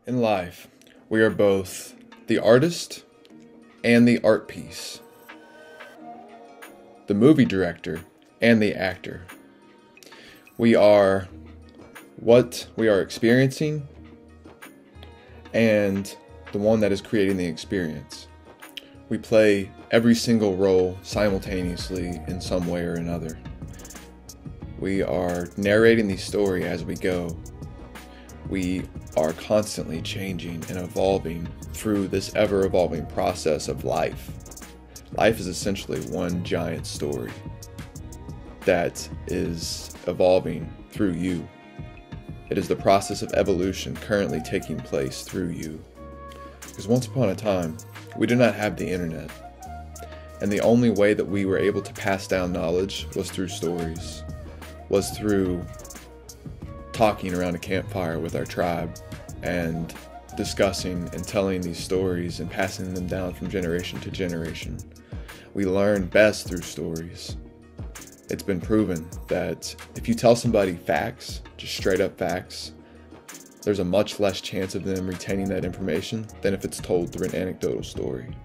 In life, we are both the artist and the art piece, the movie director and the actor. We are what we are experiencing and the one that is creating the experience. We play every single role simultaneously in some way or another. We are narrating the story as we go. We are constantly changing and evolving through this ever-evolving process of life. Life is essentially one giant story that is evolving through you. It is the process of evolution currently taking place through you. Because once upon a time, we did not have the internet. And the only way that we were able to pass down knowledge was through stories, was through talking around a campfire with our tribe and discussing and telling these stories and passing them down from generation to generation. We learn best through stories. It's been proven that if you tell somebody facts, just straight up facts, there's a much less chance of them retaining that information than if it's told through an anecdotal story.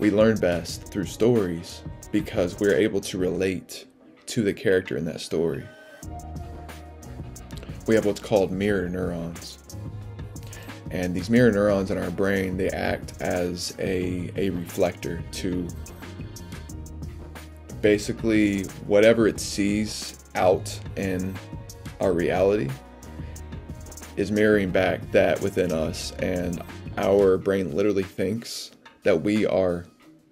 We learn best through stories because we're able to relate to the character in that story. We have what's called mirror neurons. And these mirror neurons in our brain, they act as a reflector to basically whatever it sees out in our reality is mirroring back that within us, and our brain literally thinks that we are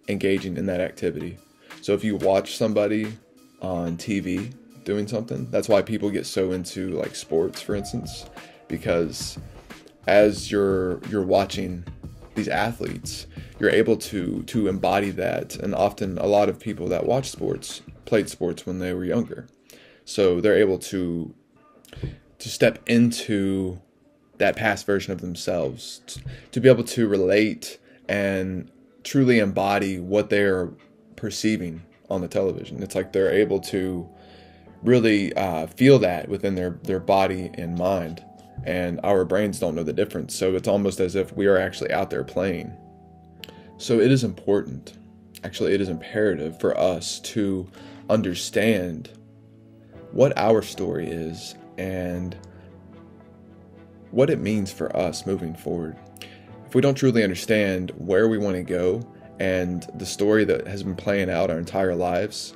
engaging in that activity. So if you watch somebody on TV doing something, that's why people get so into like sports, for instance, because as you're watching these athletes, you're able to embody that. And often a lot of people that watch sports played sports when they were younger, so they're able to step into that past version of themselves, to be able to relate and truly embody what they're perceiving on the television. It's like they're able to really feel that within their body and mind, and our brains don't know the difference. So it's almost as if we are actually out there playing. So it is important, actually it is imperative for us to understand what our story is and what it means for us moving forward. If we don't truly understand where we want to go and the story that has been playing out our entire lives,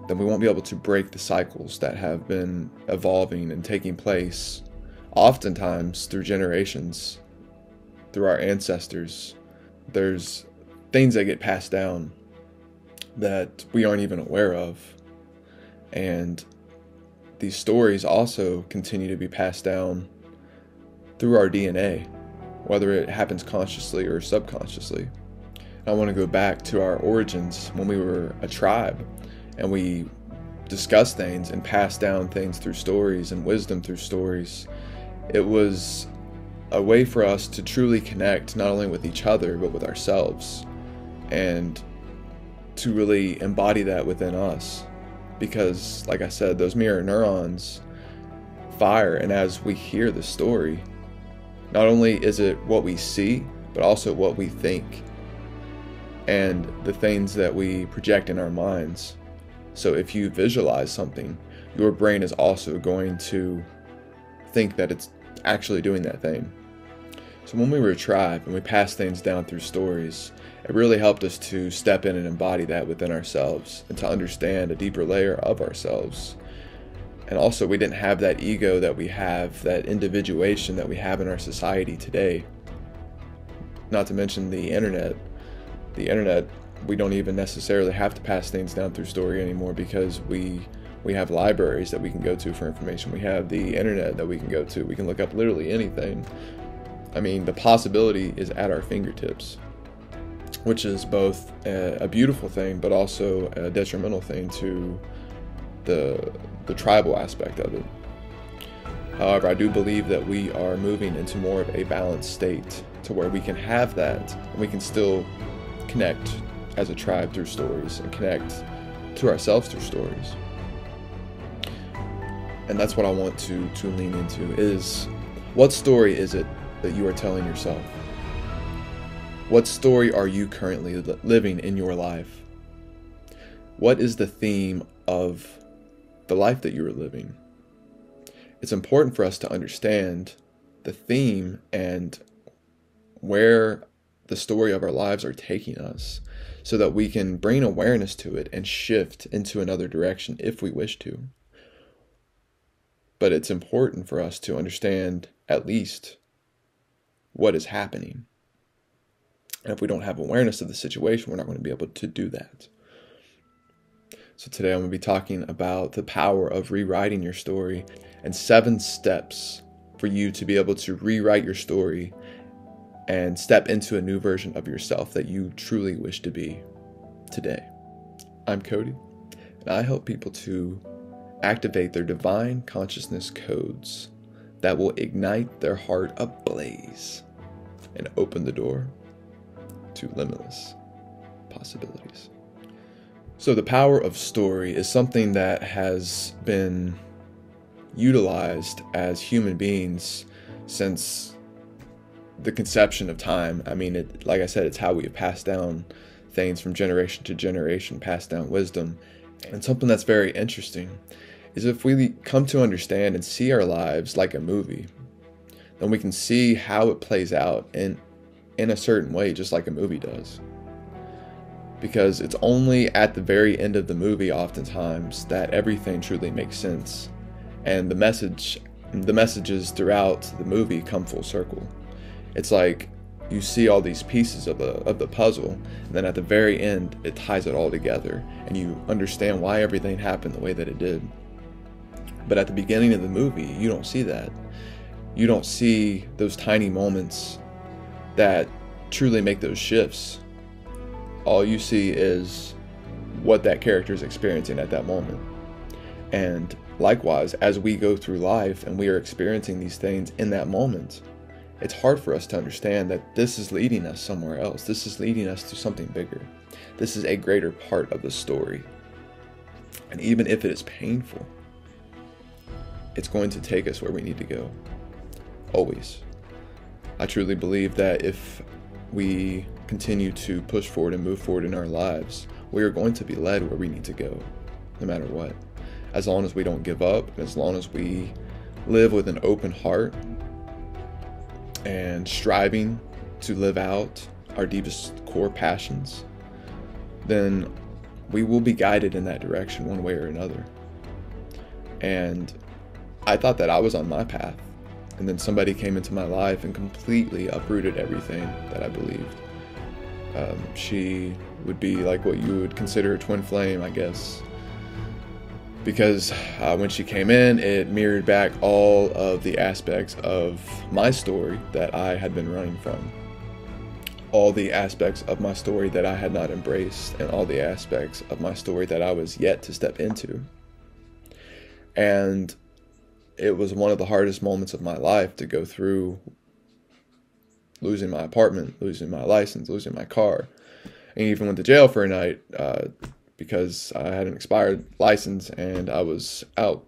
then we won't be able to break the cycles that have been evolving and taking place oftentimes through generations, through our ancestors. There's things that get passed down that we aren't even aware of. And these stories also continue to be passed down through our DNA, whether it happens consciously or subconsciously. I want to go back to our origins when we were a tribe and we discussed things and passed down things through stories and wisdom through stories. It was a way for us to truly connect not only with each other but with ourselves, and to really embody that within us. Because like I said, those mirror neurons fire, and as we hear the story, not only is it what we see, but also what we think and the things that we project in our minds. So if you visualize something, your brain is also going to think that it's actually doing that thing. So when we were a tribe and we passed things down through stories, it really helped us to step in and embody that within ourselves and to understand a deeper layer of ourselves. And also, we didn't have that ego that we have, that individuation that we have in our society today. Not to mention the internet. The internet, we don't even necessarily have to pass things down through story anymore, because we have libraries that we can go to for information. We have the internet that we can go to. We can look up literally anything. I mean, the possibility is at our fingertips, which is both a beautiful thing, but also a detrimental thing to the tribal aspect of it. However, I do believe that we are moving into more of a balanced state to where we can have that, and we can still connect as a tribe through stories and connect to ourselves through stories. And that's what I want to lean into, is What story is it that you are telling yourself? What story are you currently living in your life? What is the theme of the life that you are living? It's important for us to understand the theme and where the story of our lives are taking us so that we can bring awareness to it and shift into another direction if we wish to. But it's important for us to understand at least what is happening. And if we don't have awareness of the situation, we're not going to be able to do that. So today I'm going to be talking about the power of rewriting your story and 7 steps for you to be able to rewrite your story and step into a new version of yourself that you truly wish to be today. I'm Cody, and I help people to activate their divine consciousness codes that will ignite their heart ablaze and open the door to limitless possibilities. So the power of story is something that has been utilized as human beings since the conception of time. I mean, like I said, it's how we have passed down things from generation to generation, passed down wisdom. And something that's very interesting is if we come to understand and see our lives like a movie, then we can see how it plays out in a certain way, just like a movie does. Because it's only at the very end of the movie oftentimes that everything truly makes sense, and the messages throughout the movie come full circle. It's like you see all these pieces of the puzzle, and then at the very end it ties it all together and you understand why everything happened the way that it did. But at the beginning of the movie, you don't see that. You don't see those tiny moments that truly make those shifts. All you see is what that character is experiencing at that moment. And likewise, as we go through life and we are experiencing these things in that moment, it's hard for us to understand that this is leading us somewhere else. This is leading us to something bigger. This is a greater part of the story. And even if it is painful, it's going to take us where we need to go. Always. I truly believe that if we continue to push forward and move forward in our lives, we are going to be led where we need to go, no matter what. As long as we don't give up, as long as we live with an open heart and striving to live out our deepest core passions, then we will be guided in that direction one way or another. And I thought that I was on my path, and then somebody came into my life and completely uprooted everything that I believed. She would be like what you would consider a twin flame, I guess. Because when she came in, it mirrored back all of the aspects of my story that I had been running from. All the aspects of my story that I had not embraced, and all the aspects of my story that I was yet to step into. And it was one of the hardest moments of my life to go through losing my apartment, losing my license, losing my car. And even went to jail for a night because I had an expired license and I was out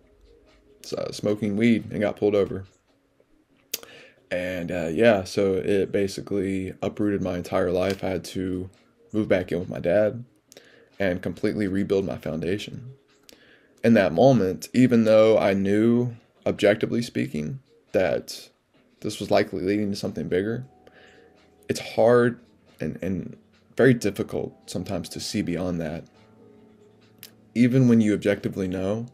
smoking weed and got pulled over. And so it basically uprooted my entire life. I had to move back in with my dad and completely rebuild my foundation. In that moment, even though I knew, objectively speaking, that this was likely leading to something bigger, it's hard and very difficult sometimes to see beyond that. Even when you objectively know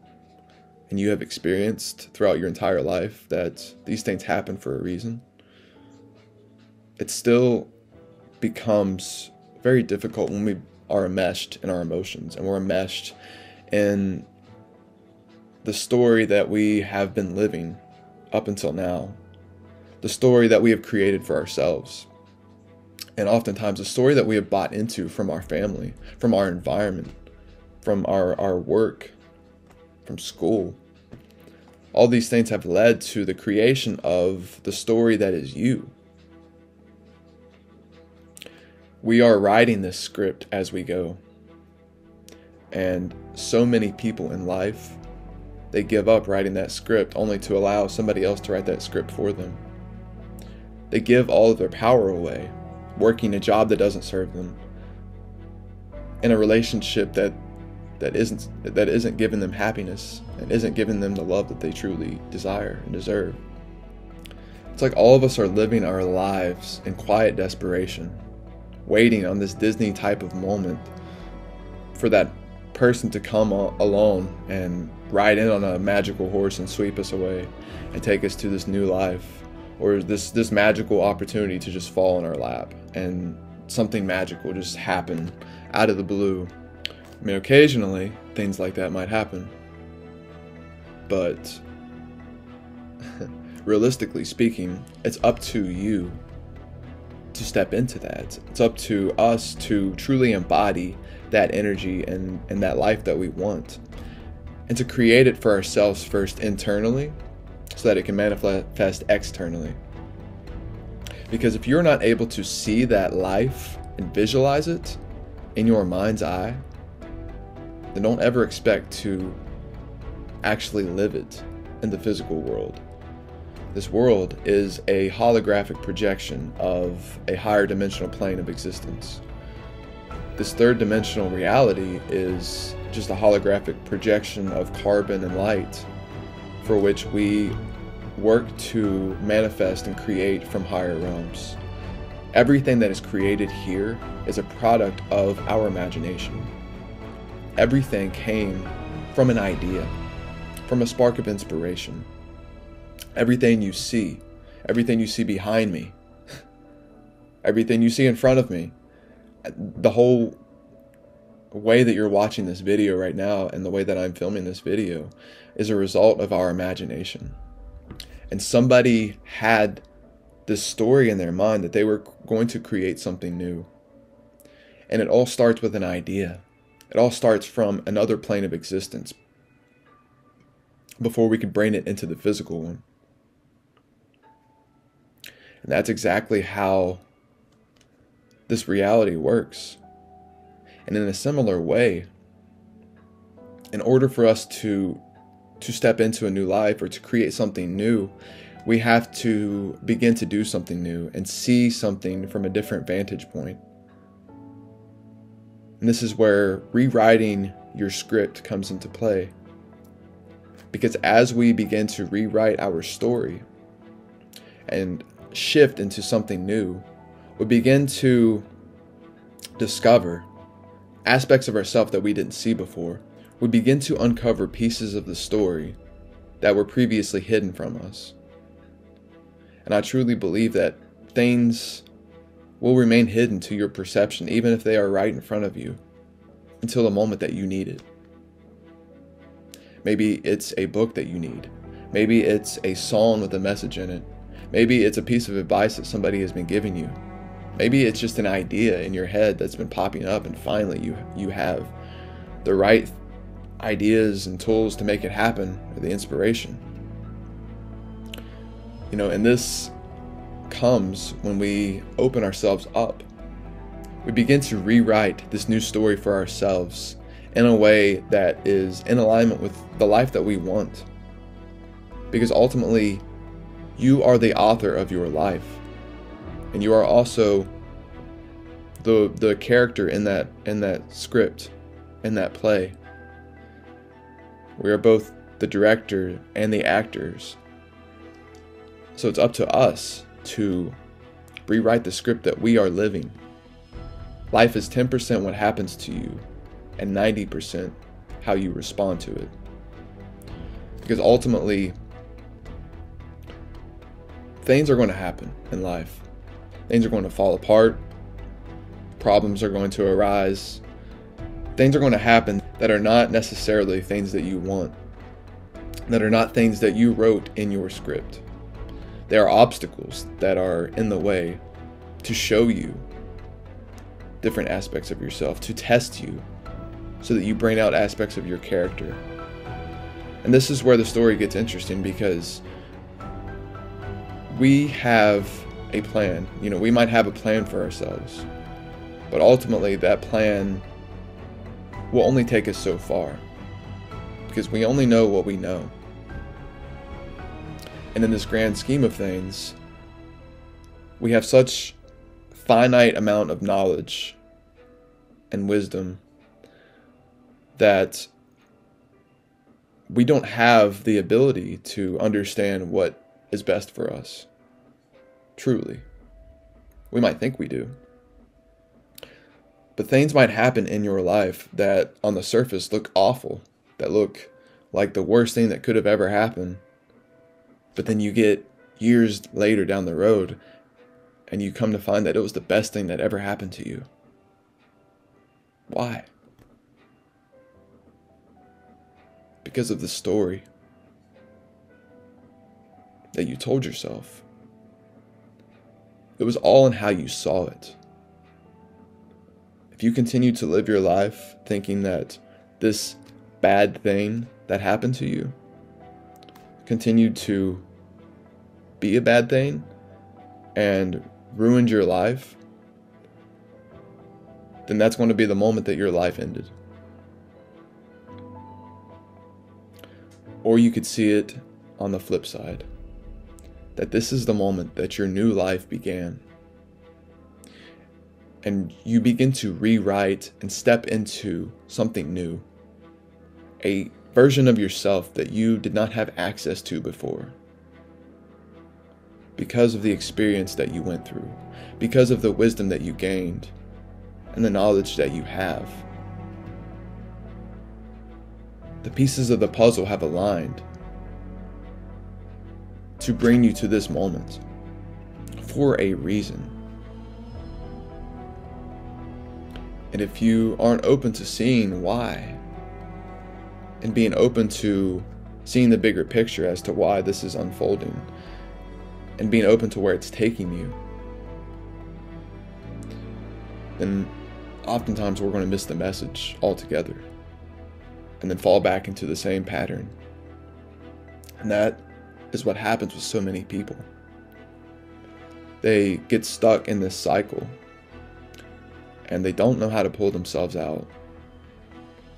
and you have experienced throughout your entire life that these things happen for a reason, it still becomes very difficult when we are enmeshed in our emotions and we're enmeshed in the story that we have been living up until now, the story that we have created for ourselves, and oftentimes the story that we have bought into from our family, from our environment, from our work, from school. All these things have led to the creation of the story that is you. We are writing this script as we go. And so many people in life they give up writing that script only to allow somebody else to write that script for them. They give all of their power away, working a job that doesn't serve them, in a relationship that isn't giving them happiness and isn't giving them the love that they truly desire and deserve. It's like all of us are living our lives in quiet desperation, waiting on this Disney type of moment for that person to come along and ride in on a magical horse and sweep us away and take us to this new life, or this magical opportunity to just fall in our lap and something magical just happen out of the blue. I mean, occasionally things like that might happen, but realistically speaking, it's up to you to step into that. It's up to us to truly embody that energy and that life that we want, and to create it for ourselves first internally so that it can manifest externally. Because if you're not able to see that life and visualize it in your mind's eye, then don't ever expect to actually live it in the physical world. This world is a holographic projection of a higher dimensional plane of existence. This third dimensional reality is just a holographic projection of carbon and light for which we work to manifest and create from higher realms. Everything that is created here is a product of our imagination. Everything came from an idea, from a spark of inspiration. Everything you see behind me, everything you see in front of me, the whole way that you're watching this video right now and the way that I'm filming this video is a result of our imagination. And somebody had this story in their mind that they were going to create something new. And it all starts with an idea. It all starts from another plane of existence before we could bring it into the physical one. And that's exactly how this reality works. And in a similar way, in order for us to step into a new life or to create something new, we have to begin to do something new and see something from a different vantage point. And this is where rewriting your script comes into play. Because as we begin to rewrite our story and shift into something new, we begin to discover aspects of ourselves that we didn't see before. We begin to uncover pieces of the story that were previously hidden from us. And I truly believe that things will remain hidden to your perception, even if they are right in front of you, until the moment that you need it. Maybe it's a book that you need. Maybe it's a song with a message in it. Maybe it's a piece of advice that somebody has been giving you. Maybe it's just an idea in your head that's been popping up, and finally you have the right ideas and tools to make it happen, or the inspiration. And this comes when we open ourselves up. We begin to rewrite this new story for ourselves in a way that is in alignment with the life that we want. Because ultimately, you are the author of your life. And you are also the character in that script, in that play. We are both the director and the actors. So it's up to us to rewrite the script that we are living. Life is 10% what happens to you and 90% how you respond to it. Because ultimately, things are going to happen in life. Things are going to fall apart. Problems are going to arise. Things are going to happen that are not necessarily things that you want, that are not things that you wrote in your script. There are obstacles that are in the way to show you different aspects of yourself, to test you so that you bring out aspects of your character. And this is where the story gets interesting, because we have a plan. We might have a plan for ourselves, but ultimately that plan will only take us so far. because we only know what we know. And in this grand scheme of things, we have such finite amount of knowledge and wisdom that we don't have the ability to understand what is best for us. Truly. We might think we do. But things might happen in your life that on the surface look awful, that look like the worst thing that could have ever happened. But then you get years later down the road and you come to find that it was the best thing that ever happened to you. Why? Because of the story that you told yourself. It was all in how you saw it. If you continue to live your life thinking that this bad thing that happened to you continued to be a bad thing and ruined your life, then that's going to be the moment that your life ended. Or you could see it on the flip side, that this is the moment that your new life began. And you begin to rewrite and step into something new. A version of yourself that you did not have access to before. Because of the experience that you went through. Because of the wisdom that you gained. And the knowledge that you have. The pieces of the puzzle have aligned to bring you to this moment for a reason. And if you aren't open to seeing why, and being open to seeing the bigger picture as to why this is unfolding, and being open to where it's taking you, then oftentimes we're going to miss the message altogether, and then fall back into the same pattern. And that is what happens with so many people. They get stuck in this cycle, and they don't know how to pull themselves out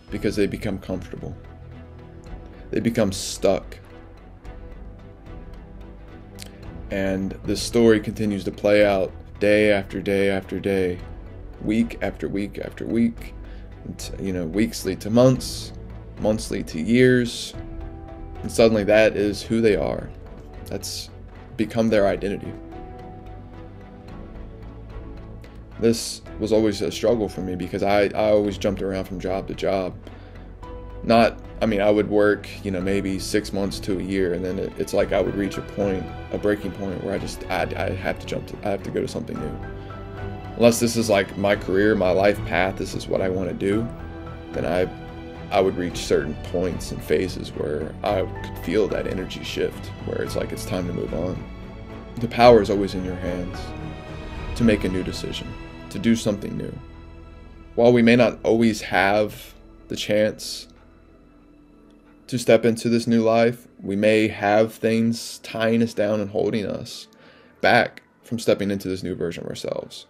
because they become comfortable. They become stuck. And this story continues to play out day after day after day, week after week after week. Weeks lead to months, months lead to years, and suddenly that is who they are. That's become their identity. This was always a struggle for me because I always jumped around from job to job. I would work, maybe 6 months to a year, and then it's like I would reach a breaking point where I have to go to something new. Unless this is like my career, my life path, this is what I want to do, then I would reach certain points and phases where I could feel that energy shift, where it's like it's time to move on. The power is always in your hands to make a new decision, to do something new. While we may not always have the chance to step into this new life, we may have things tying us down and holding us back from stepping into this new version of ourselves.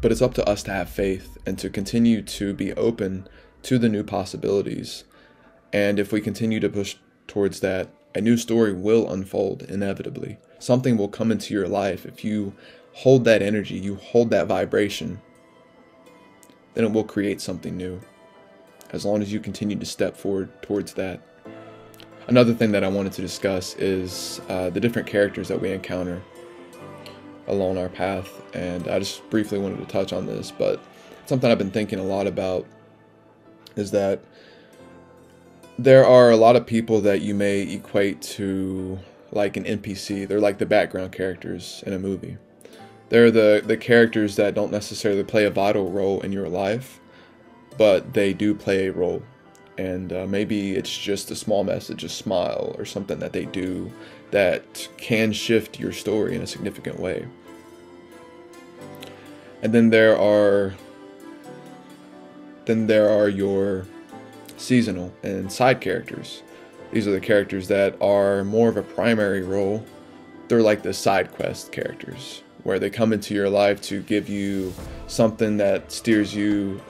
But it's up to us to have faith and to continue to be open to the new possibilities. And if we continue to push towards that, a new story will unfold inevitably. Something will come into your life. If you hold that energy, you hold that vibration, then it will create something new, as long as you continue to step forward towards that. Another thing that I wanted to discuss is the different characters that we encounter along our path, and I just briefly wanted to touch on this, but something I've been thinking a lot about is that there are a lot of people that you may equate to like an NPC. They're like the background characters in a movie. They're the characters that don't necessarily play a vital role in your life, but they do play a role. And maybe it's just a small message, a smile, or something that they do that can shift your story in a significant way. And then there are your seasonal and side characters. These are the characters that are more of a primary role. They're like the side quest characters, where they come into your life to give you something that steers you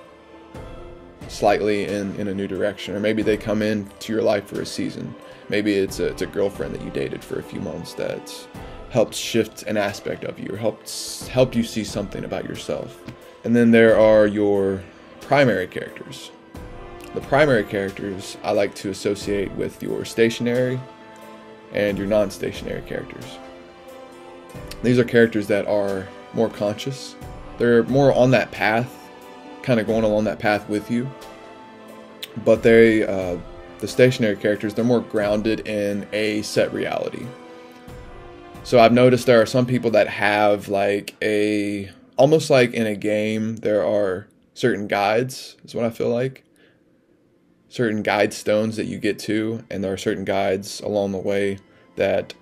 slightly in a new direction, or maybe they come into your life for a season. Maybe it's a girlfriend that you dated for a few months that helped shift an aspect of you, or help you see something about yourself. And then there are your primary characters. The primary characters I like to associate with your stationary and your non-stationary characters. These are characters that are more conscious. They're more on that path, kind of going along that path with you. But the stationary characters, they're more grounded in a set reality. So I've noticed there are some people that have almost like in a game, there are certain guides, is what I feel like. Certain guide stones that you get to, and there are certain guides along the way that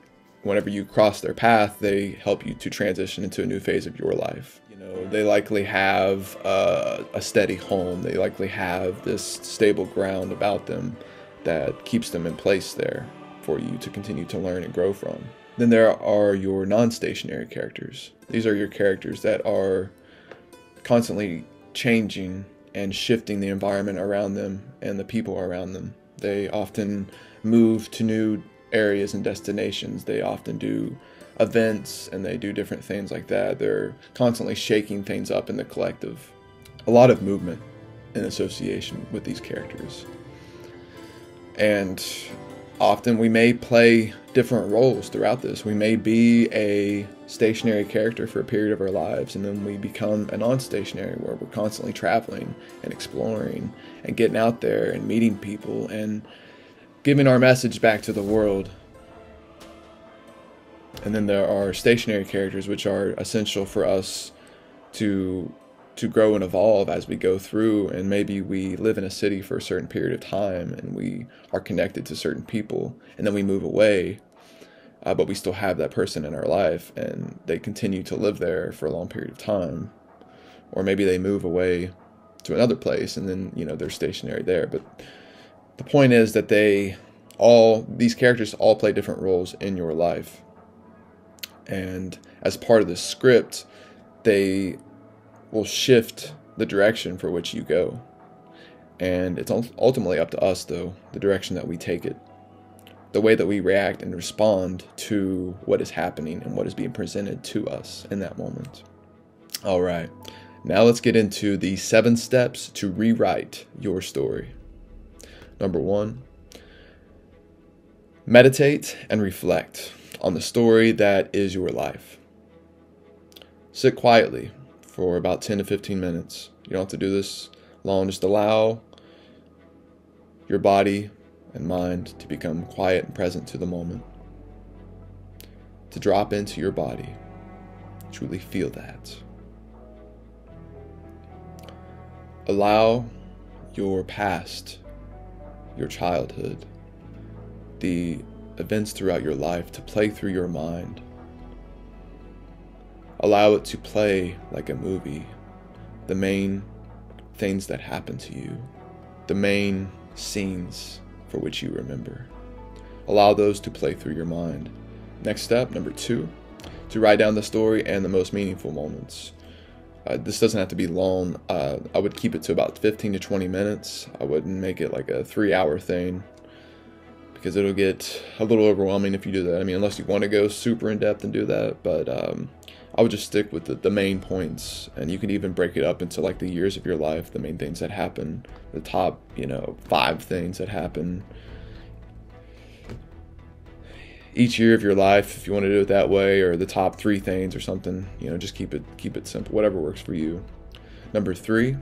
whenever you cross their path, they help you to transition into a new phase of your life. You know, they likely have a steady home. They likely have this stable ground about them that keeps them in place there for you to continue to learn and grow from. Then there are your non-stationary characters. These are your characters that are constantly changing and shifting the environment around them and the people around them. They often move to new areas and destinations. They often do events and they do different things like that. They're constantly shaking things up in the collective. A lot of movement in association with these characters. And often we may play different roles throughout this. We may be a stationary character for a period of our lives, and then we become a non-stationary, where we're constantly traveling and exploring and getting out there and meeting people and giving our message back to the world. And then there are stationary characters, which are essential for us to grow and evolve as we go through. And maybe we live in a city for a certain period of time and we are connected to certain people, and then we move away, but we still have that person in our life and they continue to live there for a long period of time. Or maybe they move away to another place and then, they're stationary there. But the point is that these characters all play different roles in your life. And as part of the script, they will shift the direction for which you go. And it's ultimately up to us, though, the direction that we take it. The way that we react and respond to what is happening and what is being presented to us in that moment. All right, now let's get into the 7 steps to rewrite your story. Number 1, meditate and reflect on the story that is your life. Sit quietly for about 10 to 15 minutes. You don't have to do this long. Just allow your body and mind to become quiet and present to the moment. To drop into your body. Truly feel that. Allow your past, your childhood, the events throughout your life to play through your mind. Allow it to play like a movie. The main things that happen to you. The main scenes for which you remember. Allow those to play through your mind. Next step, number 2, to write down the story and the most meaningful moments. This doesn't have to be long. I would keep it to about 15 to 20 minutes. I wouldn't make it like a 3-hour thing, because it'll get a little overwhelming if you do that. I mean, unless you want to go super in depth and do that, but I would just stick with the main points, and you can even break it up into like the years of your life, the main things that happen, the top, 5 things that happen each year of your life, if you want to do it that way, or the top 3 things or something. Just keep it simple, whatever works for you. Number 3,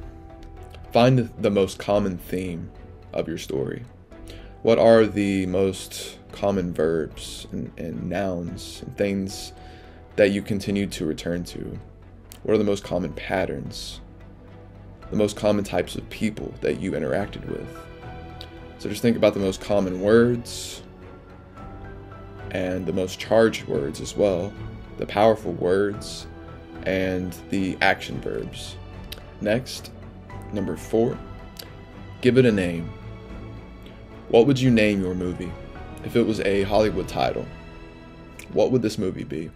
find the most common theme of your story. What are the most common verbs and nouns and things that you continue to return to? What are the most common patterns? The most common types of people that you interacted with? So just think about the most common words and the most charged words as well, the powerful words and the action verbs. Next, number 4, give it a name. What would you name your movie? If it was a Hollywood title, what would this movie be?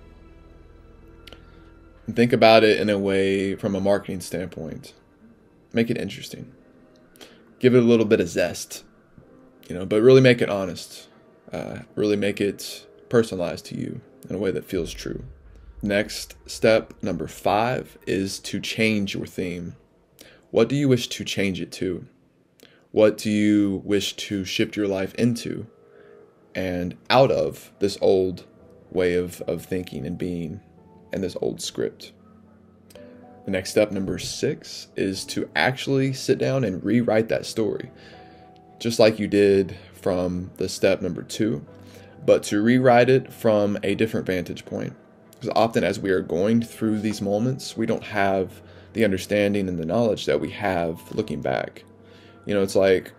And think about it in a way from a marketing standpoint. Make it interesting. give it a little bit of zest, but really make it honest. Really make it personalized to you in a way that feels true. Next step, number 5, is to change your theme. What do you wish to change it to? What do you wish to shift your life into and out of this old way of thinking and being and this old script? The next step, number 6, is to actually sit down and rewrite that story, just like you did from the step number 2, but to rewrite it from a different vantage point. Because often as we are going through these moments, we don't have the understanding and the knowledge that we have looking back. It's like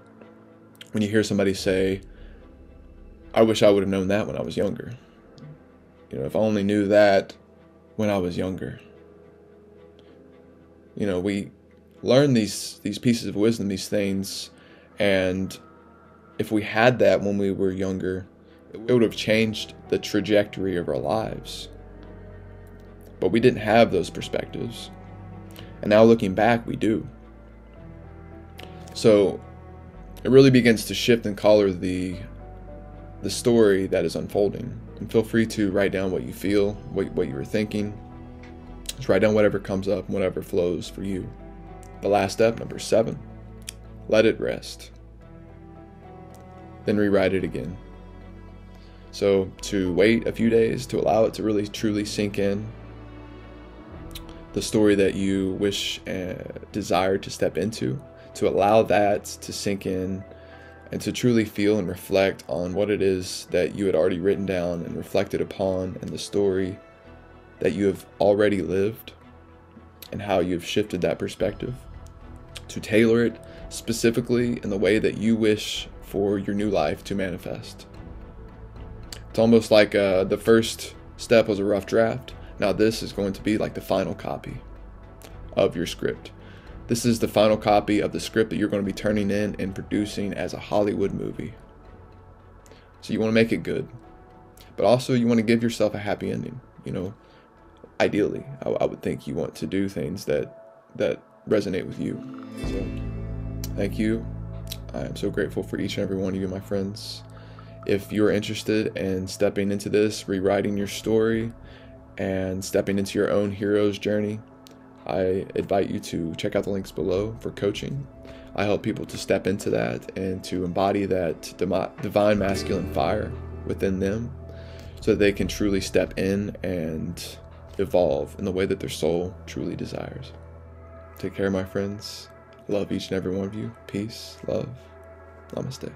when you hear somebody say, I wish I would have known that when I was younger. If I only knew that when I was younger. We learn these pieces of wisdom, these things, and if we had that when we were younger, it would have changed the trajectory of our lives. But we didn't have those perspectives. And now looking back, we do. So it really begins to shift and color the story that is unfolding. And feel free to write down what you feel, what you were thinking. Just write down whatever comes up, whatever flows for you. The last step, number 7, let it rest. Then rewrite it again. So to wait a few days, to allow it to really truly sink in, the story that you wish and desire to step into, to allow that to sink in and to truly feel and reflect on what it is that you had already written down and reflected upon, and the story that you have already lived and how you've shifted that perspective, to tailor it specifically in the way that you wish for your new life to manifest. It's almost like the first step was a rough draft. Now this is going to be like the final copy of your script. This is the final copy of the script that you're going to be turning in and producing as a Hollywood movie. So you want to make it good, but also you want to give yourself a happy ending. Ideally, I would think you want to do things that resonate with you. So thank you. I am so grateful for each and every one of you, my friends. If you're interested in stepping into this, rewriting your story, and stepping into your own hero's journey, I invite you to check out the links below for coaching. I help people to step into that and to embody that divine masculine fire within them so that they can truly step in and evolve in the way that their soul truly desires. Take care, my friends. Love each and every one of you. Peace, love, namaste.